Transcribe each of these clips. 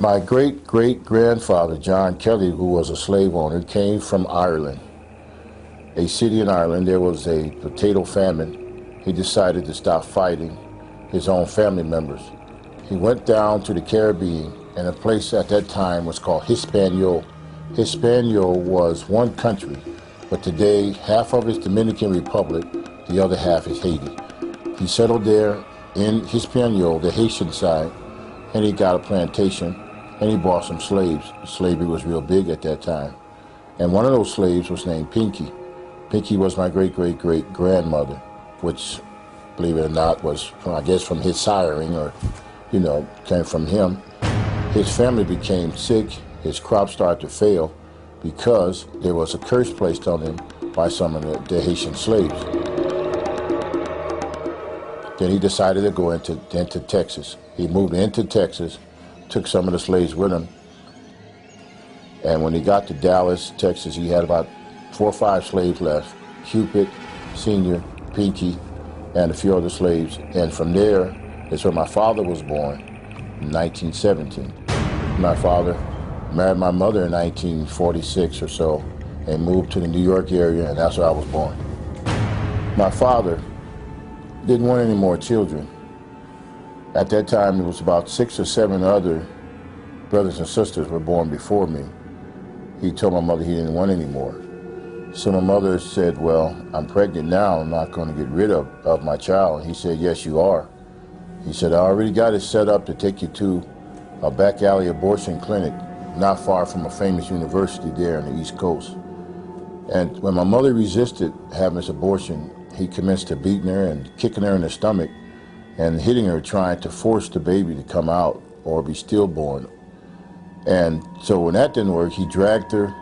My great-great-grandfather, John Kelly, who was a slave owner, came from Ireland, a city in Ireland. There was a potato famine. He decided to stop fighting his own family members. He went down to the Caribbean, and a place at that time was called Hispaniola. Hispaniola was one country, but today half of it's Dominican Republic, the other half is Haiti. He settled there in Hispaniola, the Haitian side, and he got a plantation, and he bought some slaves. Slavery was real big at that time. And one of those slaves was named Pinky. Pinky was my great-great-great-grandmother, which, believe it or not, was, I guess, from his siring, or, you know, came from him. His family became sick. His crops started to fail because there was a curse placed on him by some of the Haitian slaves. Then he decided to go into Texas. He moved into Texas, took some of the slaves with him, and when he got to Dallas, Texas, he had about 4 or 5 slaves left: Cupid, Senior, Pinky, and a few other slaves. And from there is where my father was born in 1917. My father married my mother in 1946 or so and moved to the New York area, and that's where I was born. My father didn't want any more children. At that time, it was about 6 or 7 other brothers and sisters were born before me. He told my mother he didn't want any more. So my mother said, well, I'm pregnant now, I'm not going to get rid of my child. And he said, yes, you are. He said, I already got it set up to take you to a back alley abortion clinic not far from a famous university there on the East Coast. And when my mother resisted having this abortion, he commenced to beating her and kicking her in the stomach and hitting her, trying to force the baby to come out or be stillborn. And so when that didn't work, he dragged her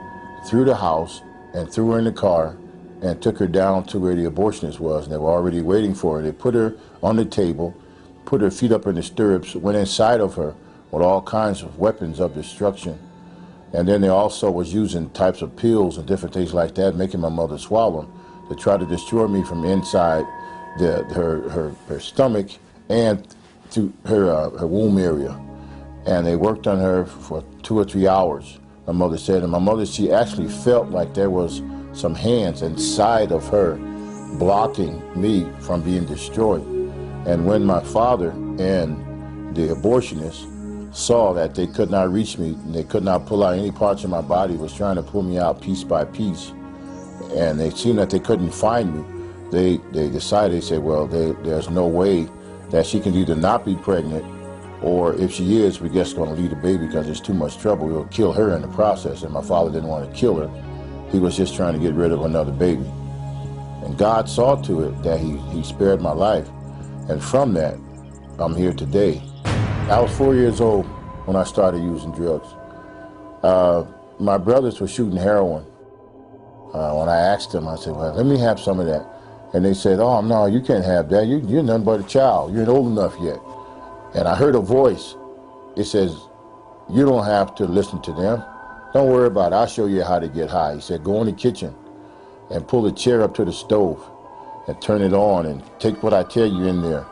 through the house and threw her in the car and took her down to where the abortionist was, and they were already waiting for her. They put her on the table, put her feet up in the stirrups, went inside of her with all kinds of weapons of destruction. And then they also was using types of pills and different things like that, making my mother swallow them, to try to destroy me from inside her stomach and through her womb area. And they worked on her for 2 or 3 hours, my mother said. And my mother, she actually felt like there was some hands inside of her blocking me from being destroyed. And when my father and the abortionist saw that they could not reach me, and they could not pull out any parts of my body, was trying to pull me out piece by piece, and they seen that they couldn't find me, they decided, they said, well, there's no way that she can either not be pregnant, or if she is, we're just going to leave the baby because it's too much trouble. We'll kill her in the process. And my father didn't want to kill her. He was just trying to get rid of another baby. And God saw to it that he spared my life. And from that, I'm here today. I was 4 years old when I started using drugs. My brothers were shooting heroin. When I asked them, I said, well, let me have some of that. And they said, oh, no, you can't have that. You're nothing but a child. You're not old enough yet. And I heard a voice. It says, you don't have to listen to them. Don't worry about it. I'll show you how to get high. He said, go in the kitchen and pull the chair up to the stove and turn it on and take what I tell you in there.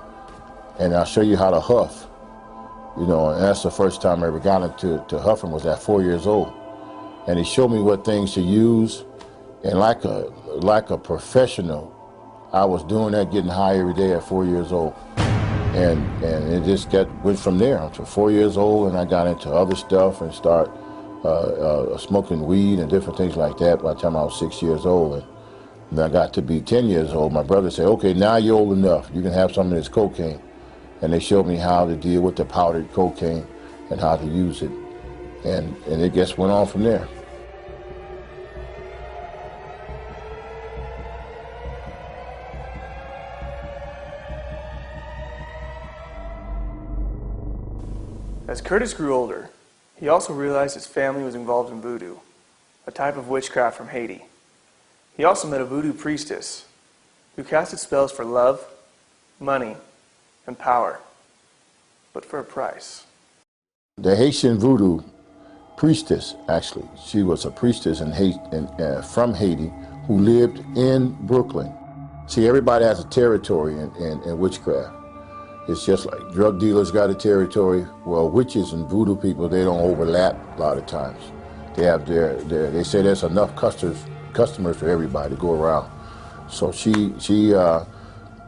And I'll show you how to huff. You know, and that's the first time I ever got into huffing, was at 4 years old. And he showed me what things to use. And like a professional, I was doing that, getting high every day at 4 years old. And it just went from there until 4 years old, and I got into other stuff and start smoking weed and different things like that by the time I was 6 years old. And when I got to be 10 years old, my brother said, okay, now you're old enough. You can have some of this cocaine. And they showed me how to deal with the powdered cocaine and how to use it. And it just went on from there. As Curtis grew older, he also realized his family was involved in voodoo, a type of witchcraft from Haiti. He also met a voodoo priestess who casted spells for love, money, and power, but for a price. The Haitian voodoo priestess, actually, she was a priestess from Haiti who lived in Brooklyn. See, everybody has a territory in witchcraft. It's just like drug dealers got a territory. Well, witches and voodoo people, they don't overlap a lot of times. They have they say there's enough customers for everybody to go around. So she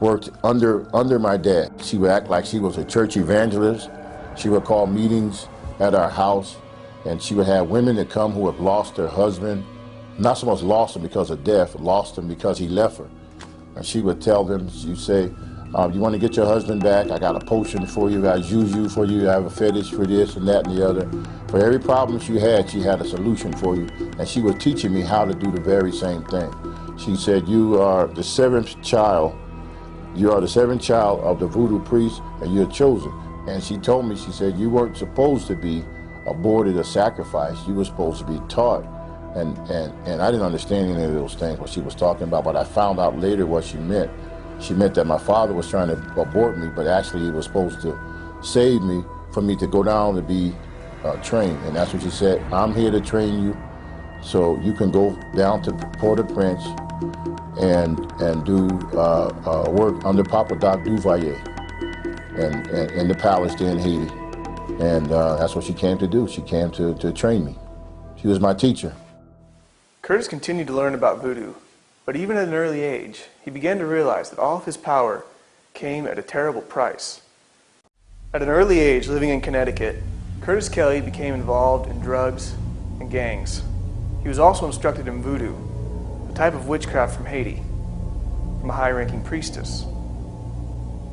worked under my dad. She would act like she was a church evangelist. She would call meetings at our house, and she would have women that come who have lost their husband, not so much lost him because of death, lost him because he left her. And she would tell them, she'd say, you want to get your husband back? I got a potion for you, I got juju for you, I have a fetish for this and that and the other. For every problem she had a solution for you. And she was teaching me how to do the very same thing. She said, you are the seventh child. You are the seventh child of the voodoo priest, and you're chosen. And she told me, she said, you weren't supposed to be aborted or sacrificed. You were supposed to be taught. And I didn't understand any of those things, what she was talking about, but I found out later what she meant. She meant that my father was trying to abort me, but actually he was supposed to save me for me to go down to be trained. And that's what she said. I'm here to train you so you can go down to Port-au-Prince and do work under Papa Doc Duvalier and in the palace there in Haiti. And that's what she came to do. She came to train me. She was my teacher. Curtis continued to learn about voodoo, but even at an early age, he began to realize that all of his power came at a terrible price. At an early age, living in Connecticut, Curtis Kelly became involved in drugs and gangs. He was also instructed in voodoo, a type of witchcraft from Haiti, from a high-ranking priestess.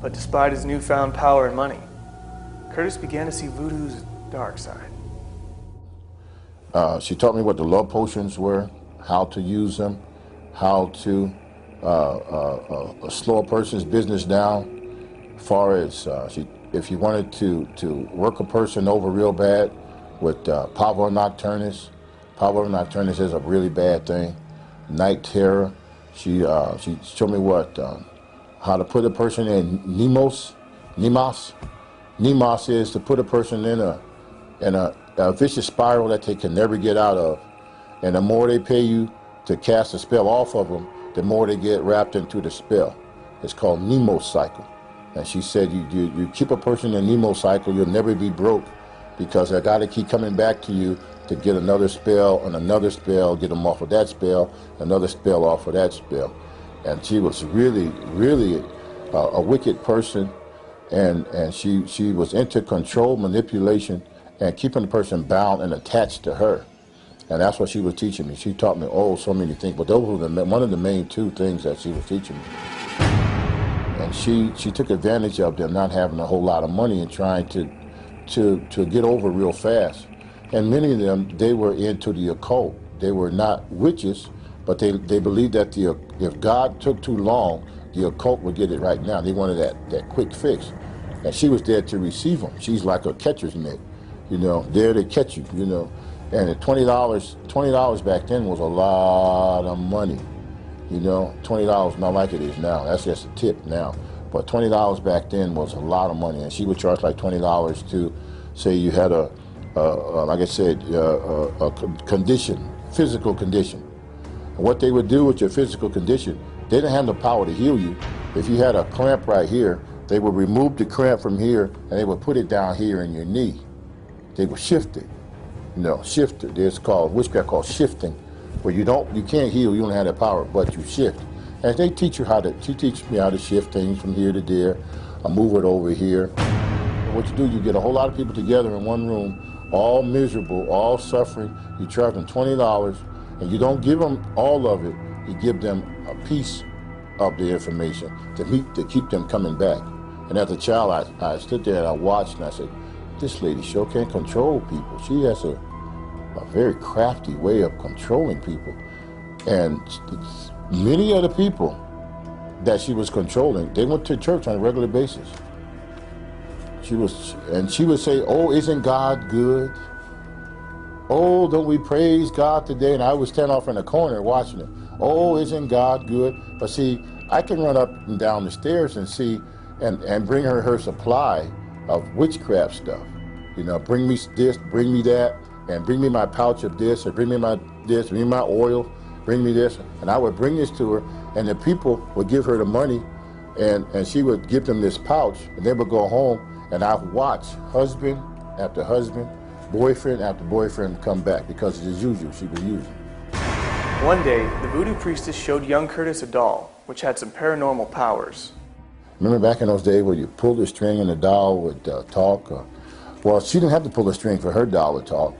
But despite his newfound power and money, Curtis began to see voodoo's dark side. She taught me what the love potions were, how to use them, how to slow a person's business down. As far as if you wanted to work a person over real bad with pavor nocturnus. Pavor nocturnus is a really bad thing. Night terror. She showed me how to put a person in Nemos. Nemos is to put a person in a vicious spiral that they can never get out of. And the more they pay you to cast a spell off of them, the more they get wrapped into the spell. It's called Nemo cycle. And she said, you keep a person in Nemo cycle, you'll never be broke, because they got to keep coming back to you to get another spell and another spell, get them off of that spell, another spell off of that spell. And she was really, really a wicked person, and she was into control, manipulation, and keeping the person bound and attached to her. And that's what she was teaching me. She taught me, so many things, but those were one of the main two things that she was teaching me. And she took advantage of them not having a whole lot of money and trying to get over real fast. And many of them, they were into the occult. They were not witches, but they believed that if God took too long, the occult would get it right now. They wanted that quick fix. And she was there to receive them. She's like a catcher's mitt, there to catch you, And at $20 back then was a lot of money. $20 not like it is now. That's just a tip now. But $20 back then was a lot of money. And she would charge like $20 to say you had like I said, a condition, physical condition. And what they would do with your physical condition, they didn't have the power to heal you. If you had a cramp right here, they would remove the cramp from here and they would put it down here in your knee. They would shift it. Shift it. There's witchcraft called shifting, where you can't heal, you don't have that power, but you shift. And they teach me how to shift things from here to there. I move it over here. And what you do, you get a whole lot of people together in one room, all miserable, all suffering. You charge them $20, and you don't give them all of it. You give them a piece of the information to keep them coming back. And as a child, I stood there and I watched, and I said, this lady sure can control people. She has a very crafty way of controlling people. And many of the people that she was controlling, they went to church on a regular basis. She would say, isn't God good? Don't we praise God today? And I would stand off in the corner watching it. Isn't God good? But see, I can run up and down the stairs and see and bring her supply of witchcraft stuff. Bring me this, bring me that, and bring me my pouch of this, or bring me my oil, bring me this. And I would bring this to her, and the people would give her the money, And she would give them this pouch, and they would go home, and I've watched husband after husband, boyfriend after boyfriend come back, because as usual, she was using. One day, the voodoo priestess showed young Curtis a doll, which had some paranormal powers. Remember back in those days where you pulled the string and the doll would talk? Well, she didn't have to pull the string for her doll to talk.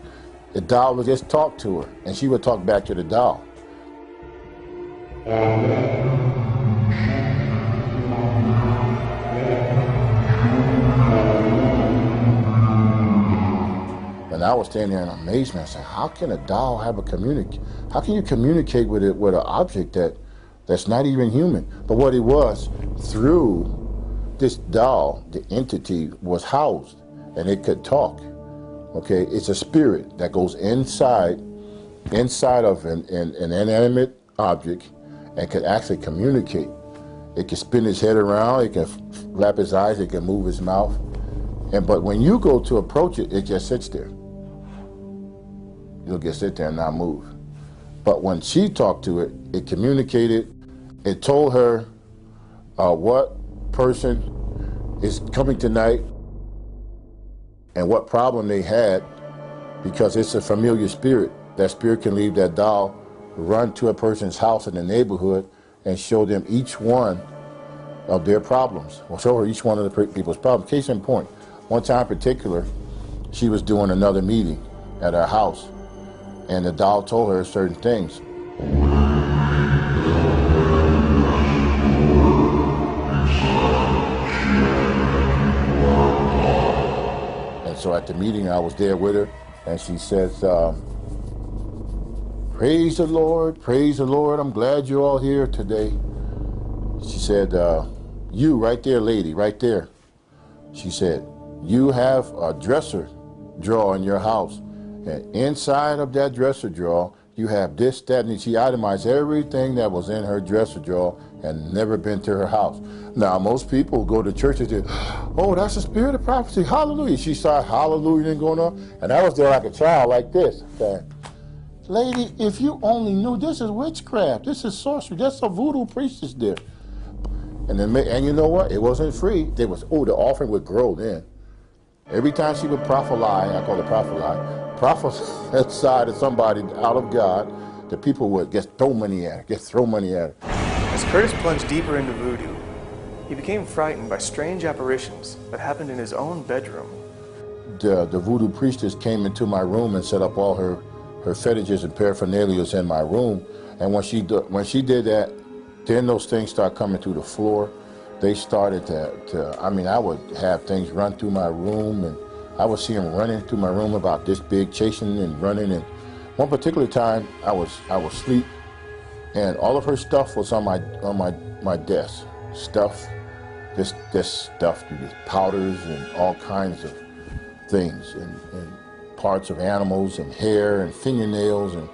The doll would just talk to her, and she would talk back to the doll. And I was standing there in amazement. I said, how can a doll have how can you communicate with it, with an object that's not even human? But what it was, through this doll, the entity was housed, and it could talk. Okay, it's a spirit that goes inside of an inanimate object and could actually communicate. It can spin his head around, it can flap his eyes, it can move his mouth. But when you go to approach it, it just sits there. You'll just sit there and not move. But when she talked to it, it communicated. It told her what person is coming tonight and what problem they had, because it's a familiar spirit. That spirit can leave that doll, run to a person's house in the neighborhood, and show them each one of their problems, or show her each one of the people's problems. Case in point, one time in particular, she was doing another meeting at her house, and the doll told her certain things. And so at the meeting, I was there with her, and she says, praise the Lord, I'm glad you're all here today. She said, you right there, lady, right there. She said, you have a dresser drawer in your house. And inside of that dresser drawer, you have this, that, and she itemized everything that was in her dresser drawer and never been to her house. Now, most people go to church and say, oh, that's the spirit of prophecy, hallelujah. She started hallelujah and going on, and I was there like a child like this. Okay. Lady, if you only knew, this is witchcraft, this is sorcery, that's a voodoo priestess there. And you know what? It wasn't free. The offering would grow then. Every time she would prophesy, I call it prophesy to somebody out of God, the people would just throw money at her, As Curtis plunged deeper into voodoo, he became frightened by strange apparitions that happened in his own bedroom. The voodoo priestess came into my room and set up all her fetishes and paraphernalia in my room. And when she did that, then those things started coming through the floor. They started I would have things run through my room, and I would see them running through my room about this big, chasing and running. And one particular time, I was asleep, and all of her stuff was on my desk. This stuff, these powders and all kinds of things, and parts of animals and hair and fingernails and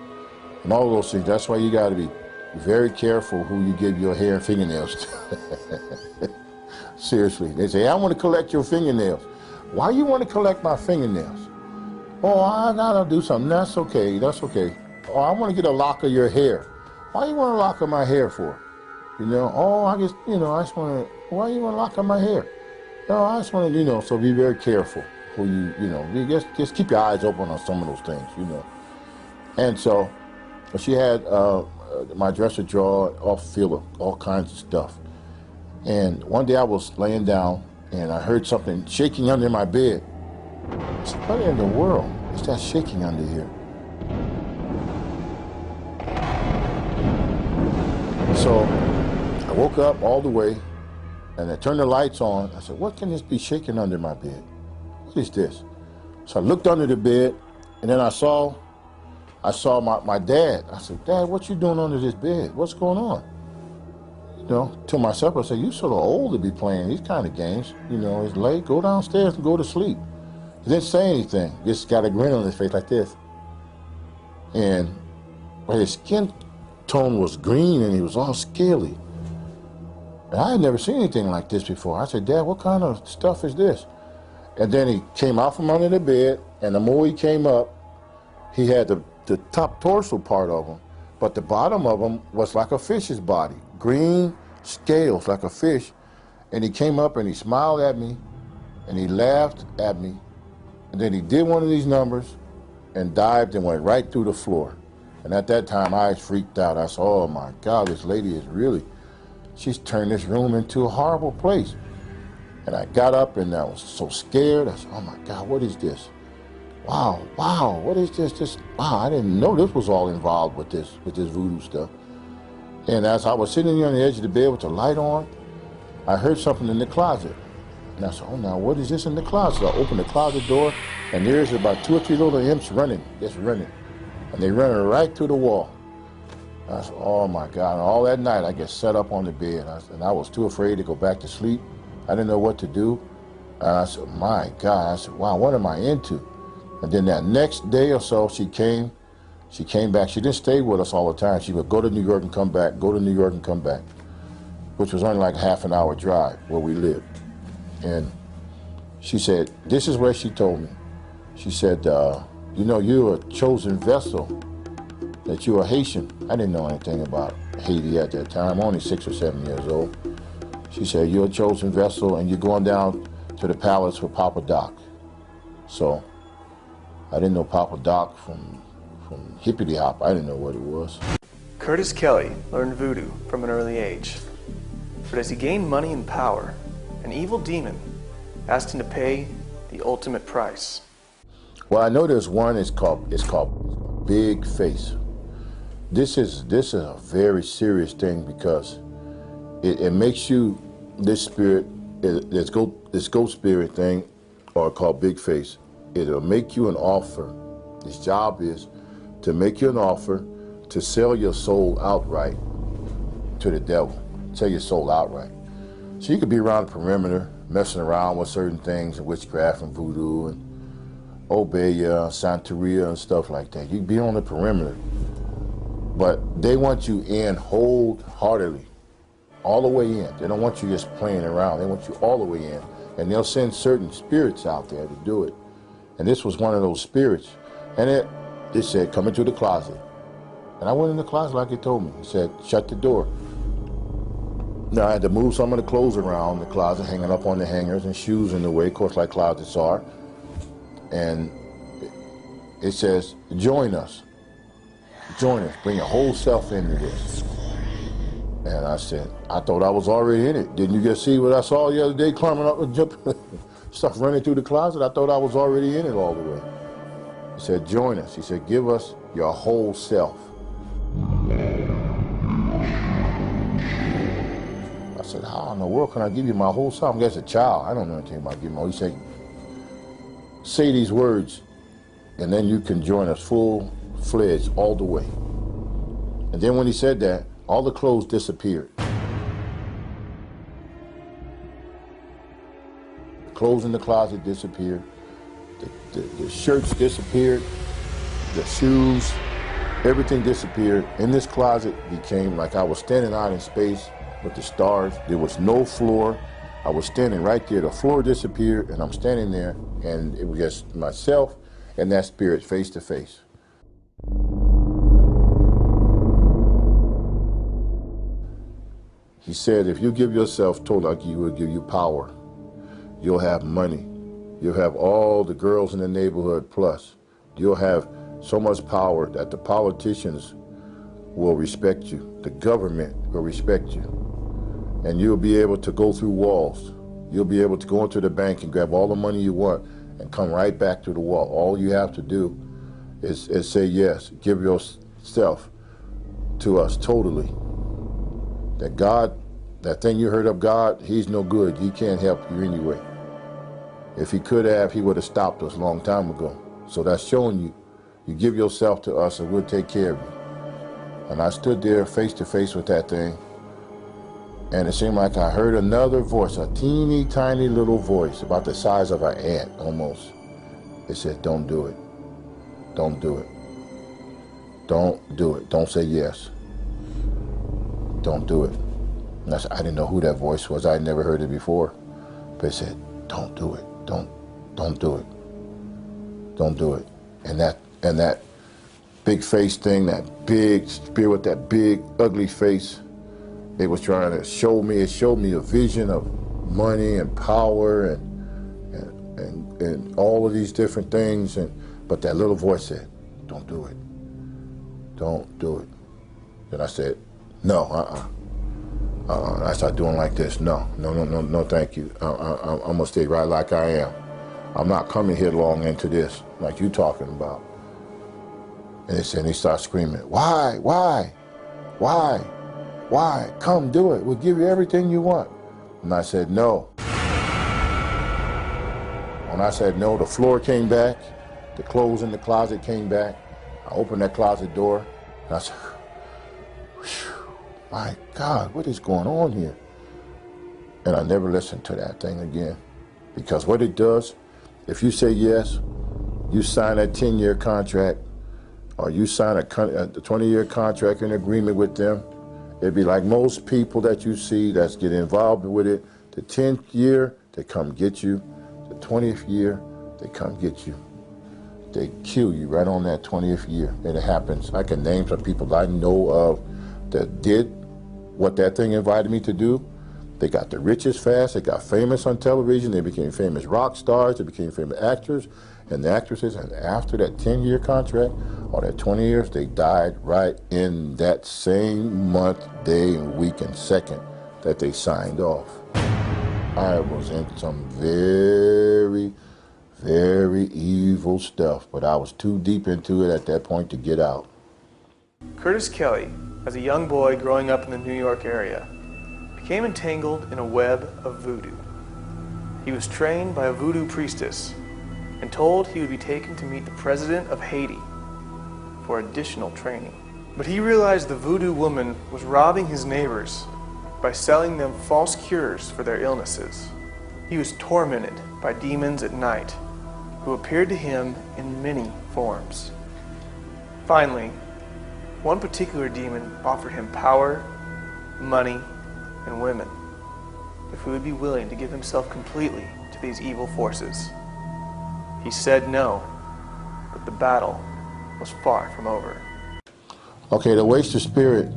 all those things. That's why you got to be very careful who you give your hair and fingernails to. Seriously. They say, I want to collect your fingernails. Why you want to collect my fingernails? Oh, I gotta do something. That's okay. Oh, I want to get a lock of your hair. Why you want a lock of my hair for? You know, oh, I just want to, why you want a lock of my hair? No, I just want to, so be very careful who you just keep your eyes open on some of those things, And so she had my dresser drawer off filled with all kinds of stuff. And one day I was laying down and I heard something shaking under my bed. I said, what in the world is that shaking under here? So I woke up all the way and I turned the lights on. I said, what can this be shaking under my bed? What is this? So I looked under the bed, and then I saw my dad. I said, Dad, what you doing under this bed? What's going on? To myself, I said, you sort of old to be playing these kind of games. It's late, go downstairs and go to sleep. He didn't say anything, just got a grin on his face like this. And his skin tone was green and he was all scaly. And I had never seen anything like this before. I said, Dad, what kind of stuff is this? And then he came out from under the bed, and the more he came up, he had the top torso part of him, but the bottom of him was like a fish's body. Green scales like a fish, And he came up and he smiled at me and he laughed at me. And then he did one of these numbers and dived and went right through the floor. And at that time, I freaked out. I said, oh my God, this lady is really, she's turned this room into a horrible place. And I got up and I was so scared. I said, oh my God, what is this? Wow, what is this? Wow, I didn't know this was all involved with this voodoo stuff. And as I was sitting there on the edge of the bed with the light on, I heard something in the closet. And I said, oh, now what is this in the closet? I opened the closet door, and there's about 2 or 3 little imps running, just running. And they running right through the wall. I said, oh my God. And all that night, I get set up on the bed. And I was too afraid to go back to sleep. I didn't know what to do. And I said, my God. I said, wow, what am I into? And then that next day or so, she came back. She didn't stay with us all the time. She would go to New York and come back, go to New York and come back, which was only like a half an hour drive where we lived. And she said, this is what she told me. She said, you know, you're a chosen vessel, that you're a Haitian. I didn't know anything about Haiti at that time, only 6 or 7 years old. She said, you're a chosen vessel and you're going down to the palace with Papa Doc. So I didn't know Papa Doc from Hippity Hop. I didn't know what it was. Curtis Kelly learned voodoo from an early age. But as he gained money and power, an evil demon asked him to pay the ultimate price. Well, I know there's one. It's called Big Face. This is a very serious thing because it makes you, this spirit, this ghost spirit thing, or called Big Face. It'll make you an offer. His job is to make you an offer to sell your soul outright to the devil. Sell your soul outright. So you could be around the perimeter, messing around with certain things, witchcraft and voodoo and Obeya, Santeria and stuff like that. You can be on the perimeter. But they want you in wholeheartedly, all the way in. They don't want you just playing around. They want you all the way in. And they'll send certain spirits out there to do it. And this was one of those spirits. And it said, come into the closet. And I went in the closet like it told me. It said, shut the door. Now I had to move some of the clothes around the closet, hanging up on the hangers, and shoes in the way, of course, like closets are. And it says, join us. Join us. Bring your whole self into this. And I said, I thought I was already in it. Didn't you just see what I saw the other day, climbing up and jumping, stuff running through the closet? I thought I was already in it all the way. He said, join us. He said, give us your whole self. I said, how in the world can I give you my whole self? I'm just a child. I don't know anything about giving my whole. He said, say these words, and then you can join us full-fledged all the way. And then when he said that, all the clothes disappeared. The clothes in the closet disappeared. The shirts disappeared. The shoes, everything disappeared. In this closet became like I was standing out in space with the stars. There was no floor. I was standing right there. The floor disappeared, and I'm standing there, and it was just myself and that spirit face to face. He said, if you give yourself totally, he will give you power. You'll have money. You'll have all the girls in the neighborhood plus. You'll have so much power that the politicians will respect you. The government will respect you. And you'll be able to go through walls. You'll be able to go into the bank and grab all the money you want and come right back to the wall. All you have to do is say yes. Give yourself to us totally. That God, that thing you heard of God, he's no good. He can't help you anyway. If he could have, he would have stopped us a long time ago. So that's showing you, you give yourself to us and we'll take care of you. And I stood there face to face with that thing, and it seemed like I heard another voice, a teeny tiny little voice about the size of an ant almost. It said, don't do it. Don't do it. Don't do it. Don't say yes. Don't do it. And I didn't know who that voice was. I had never heard it before. But it said, don't do it. Don't do it. Don't do it. And that big face thing, that big spirit with that big ugly face, it was trying to show me, it showed me a vision of money and power and all of these different things, but that little voice said, don't do it. Don't do it. Then I said, no, And I started doing like this. No, thank you. I'm gonna stay right like I am. I'm not coming headlong into this like you talking about. And he started screaming, why? Come do it. We'll give you everything you want. And I said, no. When I said no, the floor came back, the clothes in the closet came back. I opened that closet door, and I said, my God, what is going on here? And I never listened to that thing again. Because what it does, if you say yes, you sign that 10-year contract, or you sign a 20-year contract in agreement with them, it'd be like most people that you see that's getting involved with it. The 10th year, they come get you. The 20th year, they come get you. They kill you right on that 20th year. And it happens. I can name some people I know of that did what that thing invited me to do. They got the richest fast. They got famous on television. They became famous rock stars. They became famous actors and actresses. And after that 10-year contract or that 20 years, they died right in that same month, day, and week, and second that they signed off. I was in some very, very evil stuff, but I was too deep into it at that point to get out. Curtis Kelly, as a young boy growing up in the New York area, became entangled in a web of voodoo. He was trained by a voodoo priestess and told he would be taken to meet the president of Haiti for additional training. But he realized the voodoo woman was robbing his neighbors by selling them false cures for their illnesses. He was tormented by demons at night who appeared to him in many forms. Finally, one particular demon offered him power, money, and women if he would be willing to give himself completely to these evil forces. He said no, but the battle was far from over. Okay, the waster spirit.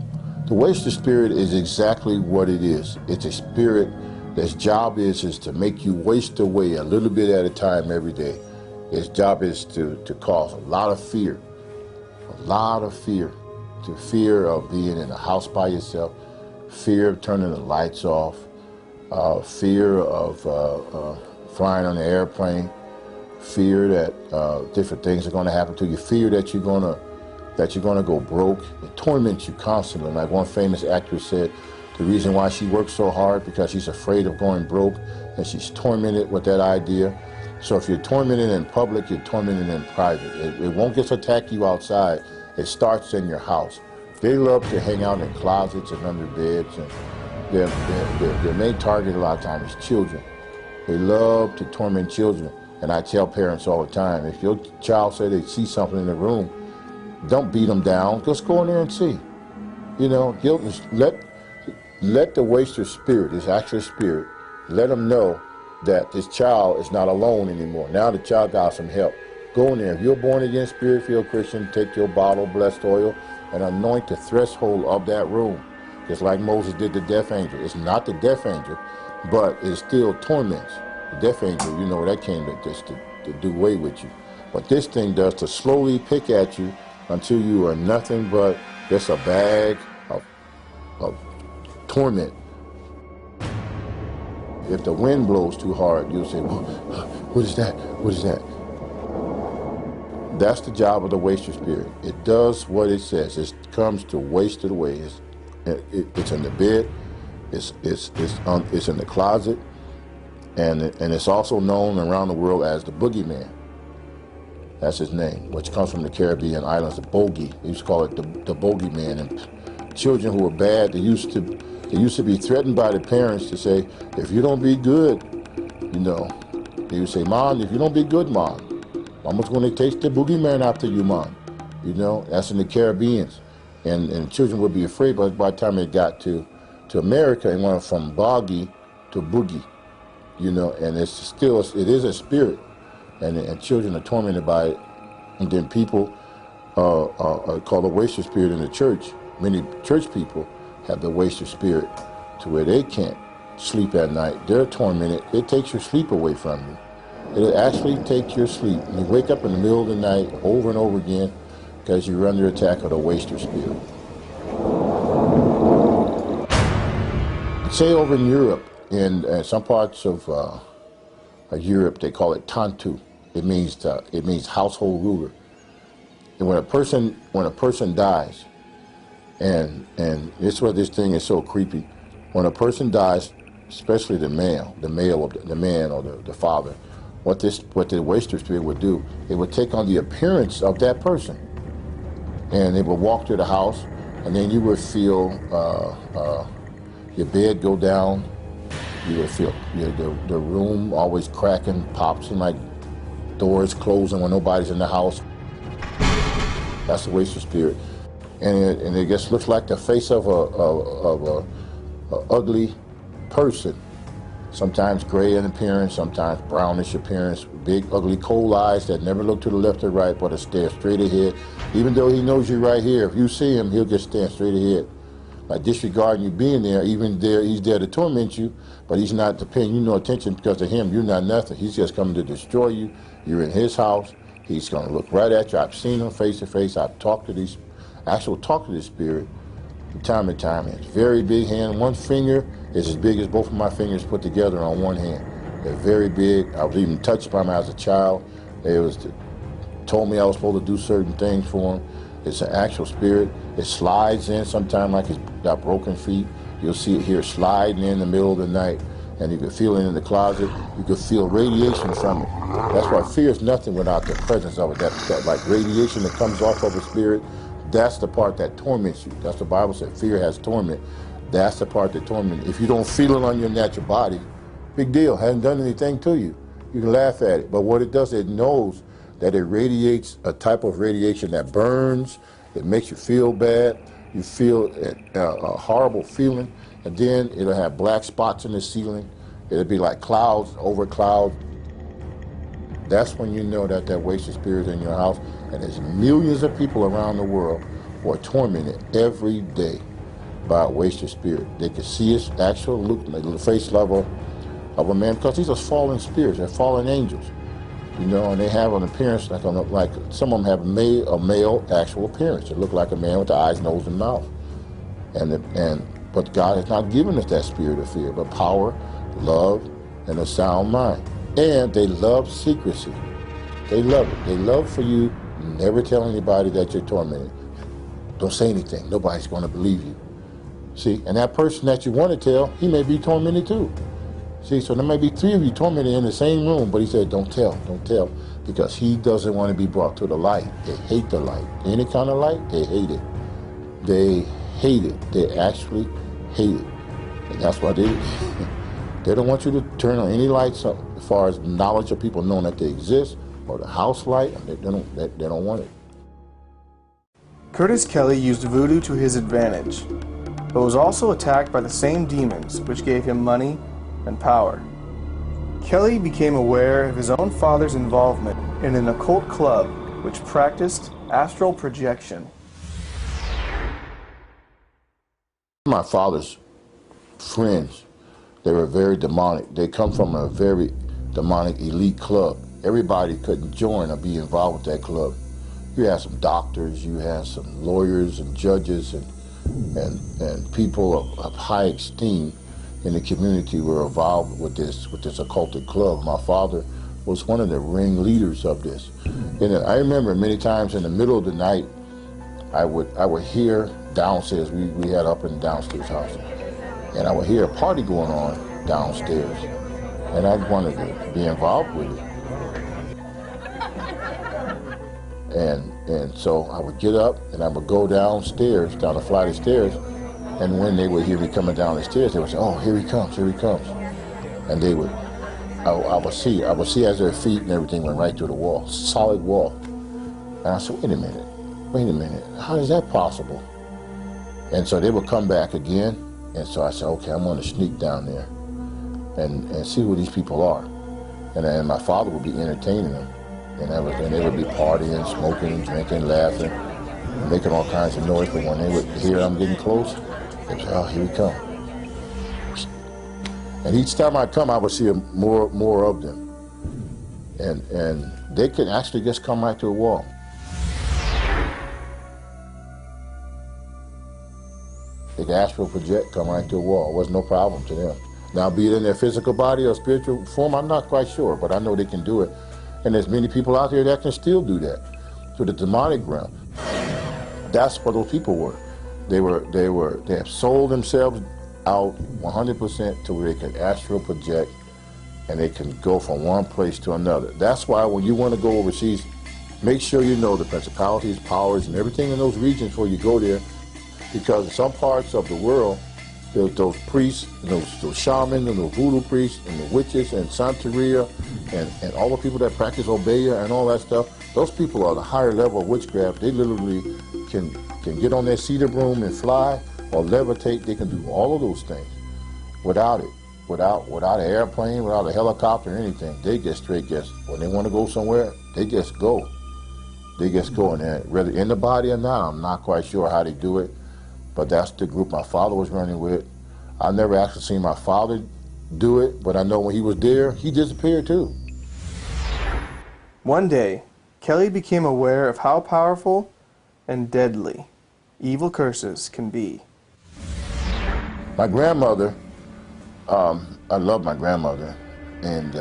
The waster spirit is exactly what it is. It's a spirit that's job is to make you waste away a little bit at a time every day. Its job is to cause a lot of fear. To fear of being in a house by yourself, fear of turning the lights off, fear of flying on an airplane, fear that different things are going to happen to you, fear that you're going to go broke. It torments you constantly. Like one famous actress said, the reason why she works so hard because she's afraid of going broke, and she's tormented with that idea. So if you're tormented in public, you're tormented in private. It won't just attack you outside. It starts in your house. They love to hang out in closets and under beds, and their main target a lot of times is children. They love to torment children. And I tell parents all the time, if your child say they see something in the room, don't beat them down. Just go in there and see. You know, let the waster spirit, this actual spirit, let them know that this child is not alone anymore. Now the child got some help. Go in there. If you're born again, spirit-filled Christian, take your bottle of blessed oil and anoint the threshold of that room. Just like Moses did the death angel. It's not the death angel, but it still torments. The death angel, you know, that came to do away with you. What this thing does to slowly pick at you until you are nothing but just a bag of torment. If the wind blows too hard, you'll say, what is that? What is that? That's the job of the waster spirit. It does what it says. It comes to waste it away. It's in the bed. It's in the closet, and it's also known around the world as the boogeyman. That's his name, which comes from the Caribbean islands, the bogey. They used to call it the bogeyman. And children who were bad, they used to be threatened by the parents to say, if you don't be good, you know, they would say, Mom, if you don't be good, Mom, Mama's going to take the boogeyman after you, Mom. You know, that's in the Caribbean. And children would be afraid, but by the time they got to America, it went from boggy to boogie, you know, and it is a spirit, and children are tormented by it. And then people call the waster spirit in the church. Many church people have the waster spirit to where they can't sleep at night. They're tormented. It takes your sleep away from you. It'll actually take your sleep. You wake up in the middle of the night over and over again because you're under attack of the waster spirit. Say over in Europe, in some parts of Europe, they call it tantu. It means household ruler. And when a person dies, and this is why this thing is so creepy. When a person dies, especially the man or the father, what the waster spirit would do, it would take on the appearance of that person, and they would walk through the house, and then you would feel your bed go down. You would feel the room always cracking, pops, and like doors closing when nobody's in the house. That's the waster spirit, and it just looks like the face of a ugly person. Sometimes gray in appearance, sometimes brownish appearance, big ugly cold eyes that never look to the left or right but stare straight ahead. Even though he knows you right here, if you see him, he'll just stand straight ahead, like disregarding you being there. Even there, he's there to torment you, but he's not paying you no attention because to him, you're not nothing. He's just coming to destroy you. You're in his house. He's going to look right at you. I've seen him face to face. I've talked to this spirit from time to time. He has a very big hand. One finger is as big as both of my fingers put together on one hand. They're very big. I was even touched by him as a child. Told me I was supposed to do certain things for him. It's an actual spirit. It slides in sometimes like he's got broken feet. You'll see it here sliding in the middle of the night, and you can feel it in the closet. You can feel radiation from it. That's why fear is nothing without the presence of it. That like radiation that comes off of a spirit, that's the part that torments you. That's what the Bible said. Fear has torment. That's the part that torments you. If you don't feel it on your natural body, big deal. Hasn't done anything to you. You can laugh at it. But what it does, it knows that it radiates a type of radiation that burns. It makes you feel bad. You feel a horrible feeling. And then it'll have black spots in the ceiling. It'll be like clouds over clouds. That's when you know that waster spirit is in your house. And there's millions of people around the world who are tormented every day by a waster spirit. They can see its actual look, like the face level of a man, because these are fallen spirits. They're fallen angels, you know, and they have an appearance like some of them have a male actual appearance. They look like a man with the eyes, nose, and mouth. But God has not given us that spirit of fear, but power, love, and a sound mind. And they love secrecy. They love it. They love for you never tell anybody that you're tormented. Don't say anything. Nobody's going to believe you. See, and that person that you want to tell, he may be tormented too. See, so there may be three of you tormented in the same room, but he said, don't tell, because he doesn't want to be brought to the light. They hate the light. Any kind of light, they hate it. They hate it. They actually hate it. And that's why they don't want you to turn on any lights as far as knowledge of people knowing that they exist, or the house light. They don't want it. Curtis Kelly used voodoo to his advantage, but was also attacked by the same demons which gave him money and power. Kelly became aware of his own father's involvement in an occult club which practiced astral projection. My father's friends, they were very demonic. They come from a very demonic elite club. Everybody couldn't join or be involved with that club. You had some doctors, you had some lawyers and judges and people of high esteem in the community were involved with this occultic club. My father was one of the ringleaders of this. And I remember many times in the middle of the night, I would hear downstairs. We had up and downstairs house, and I would hear a party going on downstairs, and I wanted to be involved with it. And so I would get up and I would go downstairs, down the flight of stairs, and when they would hear me coming down the stairs, they would say, "Oh, here he comes, here he comes," and I would see as their feet and everything went right through the wall, solid wall, and I said, wait a minute, how is that possible? And so they would come back again, and so I said, okay, I'm going to sneak down there and see who these people are, and then my father would be entertaining them. And they would be partying, smoking, drinking, laughing, making all kinds of noise. But when they would hear I'm getting close, they would say, "Oh, here we come." And each time I come, I would see more of them. And they could actually just come right to the wall. They could astral project, come right to the wall. It was no problem to them. Now, be it in their physical body or spiritual form, I'm not quite sure, but I know they can do it. And there's many people out there that can still do that to the demonic realm. That's what those people were. They have sold themselves out 100% to where they can astral project and they can go from one place to another. That's why when you want to go overseas, make sure you know the principalities, powers, and everything in those regions before you go there, because in some parts of the world, those priests, those shamans, and those voodoo priests, and the witches, and Santeria, and all the people that practice Obeya and all that stuff, those people are the higher level of witchcraft. They literally can get on their cedar broom and fly or levitate. They can do all of those things without it, without an airplane, without a helicopter or anything. They just straight when they want to go somewhere, they just go. They just go, and whether in the body or not, I'm not quite sure how they do it. But that's the group my father was running with. I never actually seen my father do it, but I know when he was there, he disappeared too. One day, Kelly became aware of how powerful and deadly evil curses can be. My grandmother, I love my grandmother, and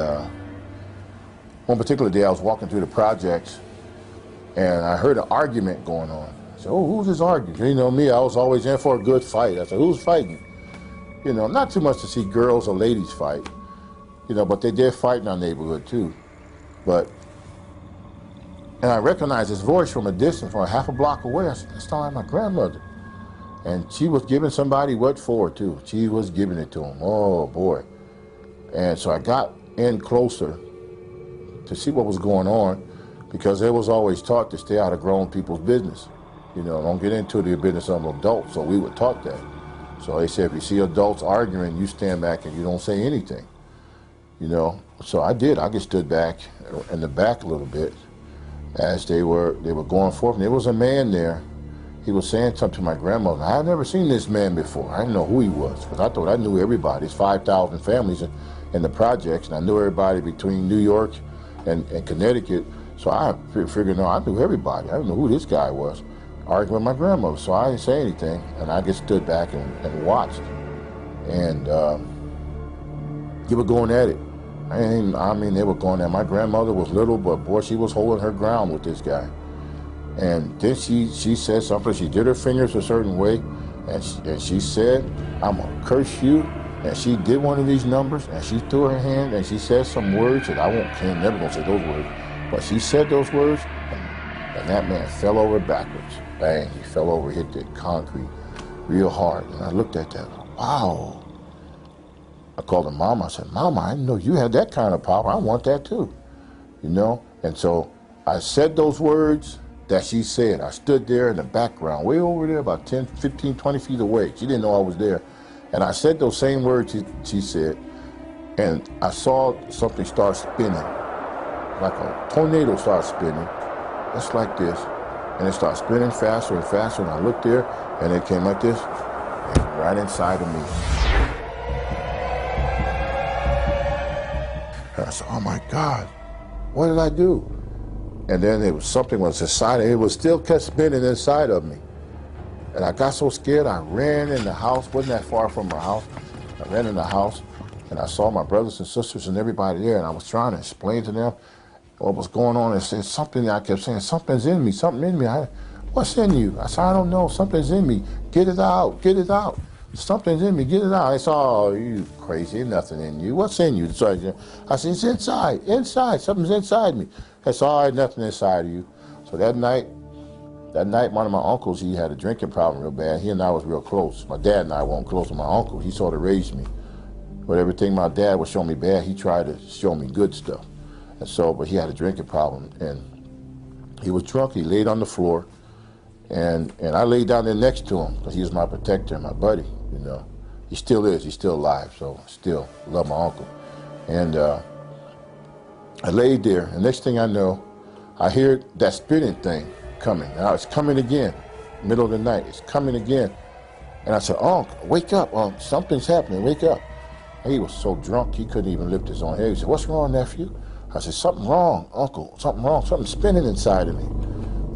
one particular day I was walking through the projects and I heard an argument going on. I said, oh, who's this arguing? You know me, I was always in for a good fight. I said, who's fighting? You know, not too much to see girls or ladies fight, you know, but they did fight in our neighborhood too. And I recognized his voice from a distance, from a half a block away. I said, that's not like my grandmother. And she was giving somebody what for too. She was giving it to him, oh boy. And so I got in closer to see what was going on, because they was always taught to stay out of grown people's business. You know, don't get into the business of adults, so we were taught that. So they said, if you see adults arguing, you stand back and you don't say anything. You know, so I did. I just stood back in the back a little bit as they were going forth. And there was a man there. He was saying something to my grandmother. I had never seen this man before. I didn't know who he was, because I thought I knew everybody. There's 5,000 families in the projects, and I knew everybody between New York and Connecticut. So I figured, no, I knew everybody. I didn't know who this guy was, arguing with my grandmother. So I didn't say anything, and I just stood back and watched. And they were going at it. I mean, they were going at it. My grandmother was little, but boy, she was holding her ground with this guy. And then she said something. She did her fingers a certain way, and she said, I'm gonna curse you. And she did one of these numbers, and she threw her hand, and she said some words that I'm never gonna say those words. But she said those words, and that man fell over backwards. Bang, he fell over, hit the concrete real hard. And I looked at that, wow. I called her Mama. I said, Mama, I didn't know you had that kind of power. I want that too, you know? And so I said those words that she said. I stood there in the background, way over there, about 10, 15, 20 feet away. She didn't know I was there. And I said those same words she said, and I saw something start spinning. Like a tornado started spinning, just like this, and it started spinning faster and faster, and I looked there, and it came like this, and right inside of me. And I said, oh my God, what did I do? And then something was inside, and it was still kept spinning inside of me. And I got so scared, I ran in the house, wasn't that far from our house. I ran in the house, and I saw my brothers and sisters and everybody there, and I was trying to explain to them what was going on. And said something, I kept saying, something's in me, something in me. What's in you? I said, I don't know, something's in me. Get it out, get it out. Something's in me, get it out. I said, oh, you crazy, there's nothing in you. What's in you? So I said, it's inside, something's inside me. I said, all right, nothing inside of you. So that night, one of my uncles, he had a drinking problem real bad. He and I was real close. My dad and I weren't close. My uncle, he sort of raised me. But everything my dad was showing me bad, he tried to show me good stuff. And so, but he had a drinking problem, and he was drunk. He laid on the floor, and I laid down there next to him, because he was my protector and my buddy, you know. He still is. He's still alive, so I still love my uncle. And I laid there, and next thing I know, I hear that spinning thing coming. Now it's coming again, middle of the night. It's coming again. And I said, Unc, wake up, Unc. Something's happening. Wake up. He was so drunk he couldn't even lift his own head. He said, "What's wrong, nephew?" I said, "Something wrong, uncle, something wrong, something spinning inside of me."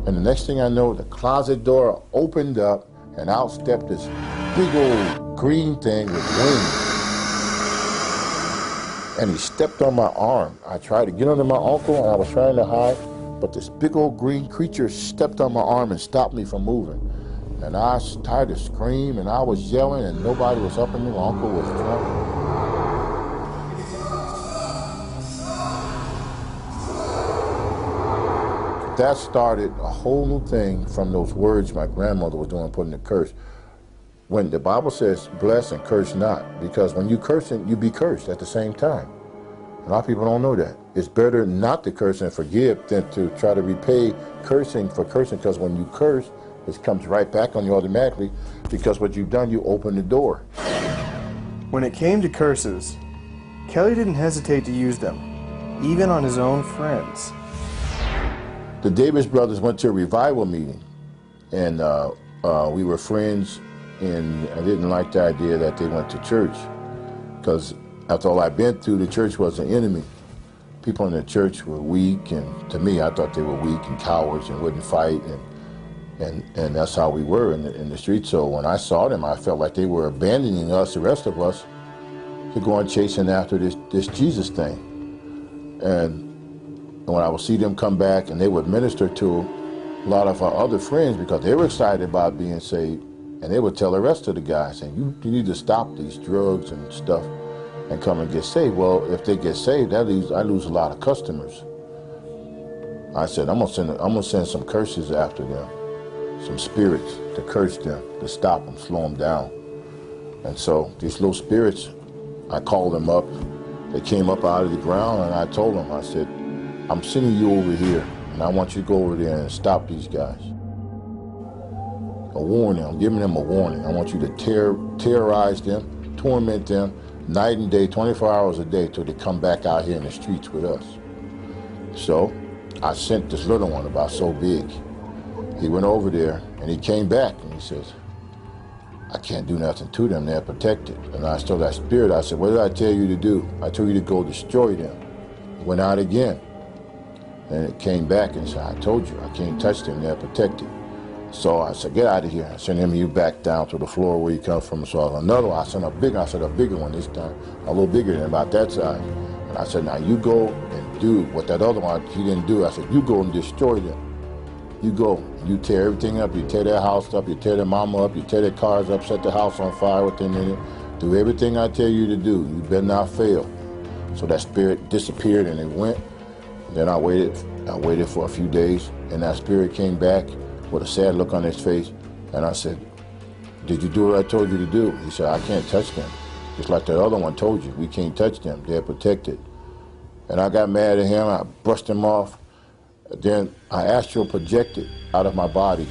And the next thing I know, the closet door opened up and out stepped this big old green thing with wings. And he stepped on my arm. I tried to get under my uncle and I was trying to hide, but this big old green creature stepped on my arm and stopped me from moving. And I started to scream and I was yelling and nobody was helping me. My uncle was drunk. That started a whole new thing from those words my grandmother was doing, putting the curse. When the Bible says bless and curse not, because when you cursing, you be cursed at the same time. A lot of people don't know that. It's better not to curse and forgive than to try to repay cursing for cursing, because when you curse, it comes right back on you automatically, because what you've done, you open the door. When it came to curses, Kelly didn't hesitate to use them, even on his own friends. The Davis brothers went to a revival meeting, and we were friends, and I didn't like the idea that they went to church, because after all I'd been through, the church was an enemy. People in the church were weak, and to me, I thought they were weak and cowards and wouldn't fight, and that's how we were in the street. So when I saw them, I felt like they were abandoning us, the rest of us, to go on chasing after this Jesus thing. And when I would see them come back and they would minister to a lot of our other friends because they were excited about being saved, and they would tell the rest of the guys, saying, you need to stop these drugs and stuff and come and get saved. Well, if they get saved, I lose a lot of customers. I said, I'm gonna send some curses after them, some spirits to curse them, to stop them, slow them down. And so these little spirits, I called them up. They came up out of the ground, and I told them, I said, I'm sending you over here, and I want you to go over there and stop these guys. A warning, I'm giving them a warning. I want you to terrorize them, torment them, night and day, 24 hours a day, till they come back out here in the streets with us. So I sent this little one about so big. He went over there, and he came back, and he says, I can't do nothing to them, they're protected. And I told that spirit, I said, what did I tell you to do? I told you to go destroy them. He went out again. And it came back and said, I told you, I can't touch them, they're protected. So I said, get out of here. I sent him you back down to the floor where you come from. So another one, I sent a bigger one this time, a little bigger than about that size. And I said, now you go and do what that other one, he didn't do. I said, you go and destroy them. You go, you tear everything up, you tear their house up, you tear their mama up, you tear their cars up, set the house on fire within it. Do everything I tell you to do. You better not fail. So that spirit disappeared and it went. Then I waited for a few days, and that spirit came back with a sad look on his face, and I said, did you do what I told you to do? He said, I can't touch them. Just like the other one told you, we can't touch them, they're protected. And I got mad at him, I brushed him off. Then I astral projected out of my body.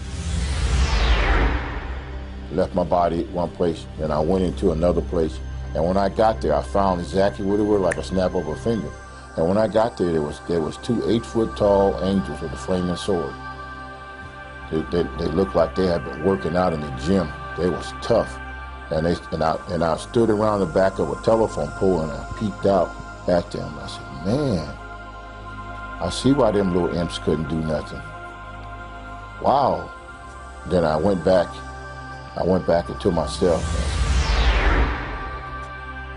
Left my body at one place, then I went into another place. And when I got there, I found exactly what it was, like a snap of a finger. And when I got there, there was 2 8-foot-tall angels with a flaming sword. They looked like they had been working out in the gym. They was tough. And I stood around the back of a telephone pole and I peeked out at them. I said, man, I see why them little imps couldn't do nothing. Wow. Then I went back into myself.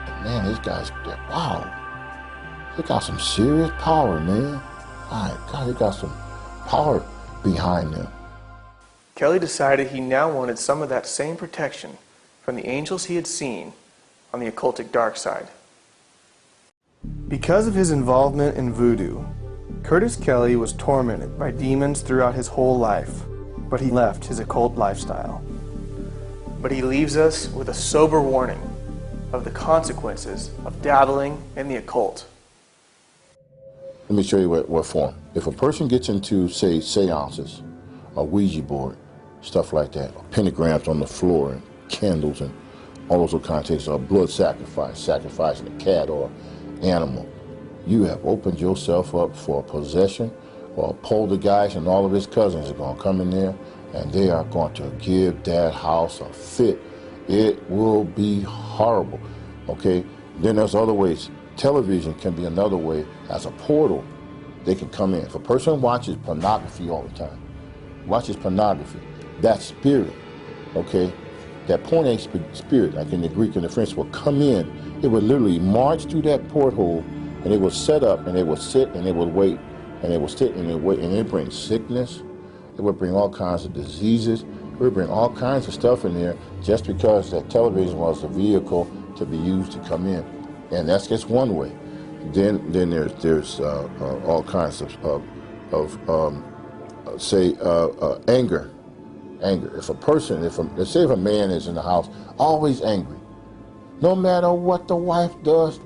And, man, these guys, wow. They got some serious power, man. My God, they got some power behind them. Kelly decided he now wanted some of that same protection from the angels he had seen on the occultic dark side. Because of his involvement in voodoo, Curtis Kelly was tormented by demons throughout his whole life, but he left his occult lifestyle. But he leaves us with a sober warning of the consequences of dabbling in the occult. Let me show you what form. If a person gets into, say, seances, a Ouija board, stuff like that, or pentagrams on the floor, and candles, and all those kind of things, or blood sacrifice, sacrificing a cat or animal, you have opened yourself up for a possession, or a poltergeist, and all of his cousins are going to come in there, and they are going to give that house a fit. It will be horrible, okay? Then there's other ways. Television can be another way. As a portal, they can come in. If a person watches pornography all the time, watches pornography, that spirit, okay, that porn spirit, like in the Greek and the French, will come in. It will literally march through that porthole, and it will set up, and it will sit, and it will wait, and it will sit, and it will wait, and it brings sickness. It will bring all kinds of diseases. It will bring all kinds of stuff in there just because that television was a vehicle to be used to come in. And that's just one way. Then there's all kinds of say anger. If a person, let's say if a man is in the house, always angry, no matter what the wife does,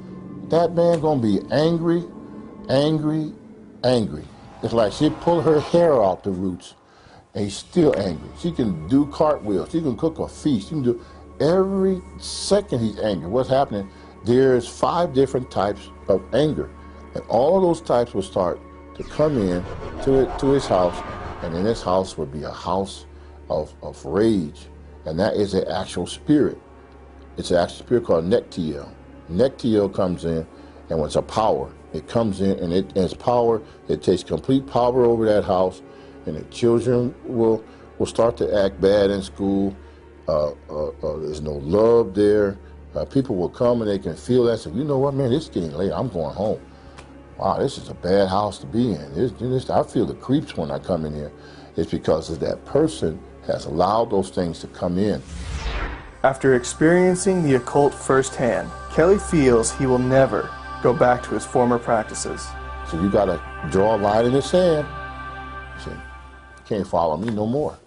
that man gonna be angry. It's like she pull her hair out the roots, and he's still angry. She can do cartwheels. She can cook a feast. She can do every second he's angry. What's happening? There's 5 different types of anger, and all of those types will start to come in to his house, and in his house would be a house of rage, and that is an actual spirit. It's an actual spirit called Nektiel. Nektiel comes in, and when it's a power, it comes in, and its power, it takes complete power over that house, and the children will start to act bad in school. There's no love there. People will come and they can feel that. So, you know what, man, it's getting late. I'm going home. Wow, this is a bad house to be in. I feel the creeps when I come in here. It's because of that person has allowed those things to come in. After experiencing the occult firsthand, Kelly feels he will never go back to his former practices. So you got to draw a line in the sand. You say, you can't follow me no more.